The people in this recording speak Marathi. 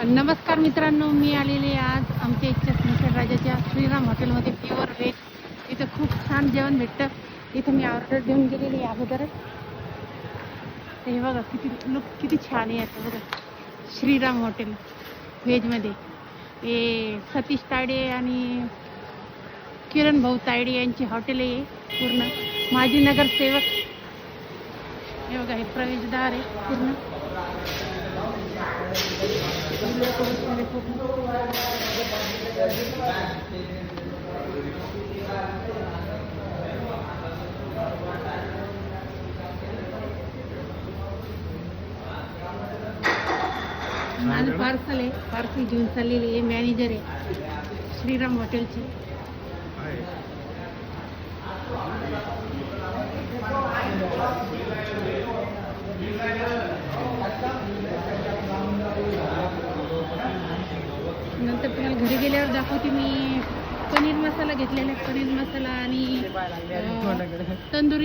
नमस्कार मित्रांनो, मी आलेले आज आमच्या इच्छा राजाच्या श्रीराम हॉटेलमध्ये प्युअर व्हेज. इथं खूप छान जेवण भेटतं. इथं मी ऑर्डर देऊन गेलेली अगोदरच. हे बघा किती छान आहे आता बघा. श्रीराम हॉटेल व्हेजमध्ये हे सतीश तायडे आणि किरण भाऊ तायडे यांची हॉटेल आहे. पूर्ण माजी नगरसेवक. हे बघा, हे प्रवेशद्वार आहे पूर्ण. माझं पार्सल घेऊन चाललेली आहे. मॅनेजर आहे श्रीराम हॉटेलची. नंतर तुम्हाला घरी गेल्यावर दाखवते मी. पनीर मसाला घेतलेला आहे. पनीर मसाला आणि तंदुरी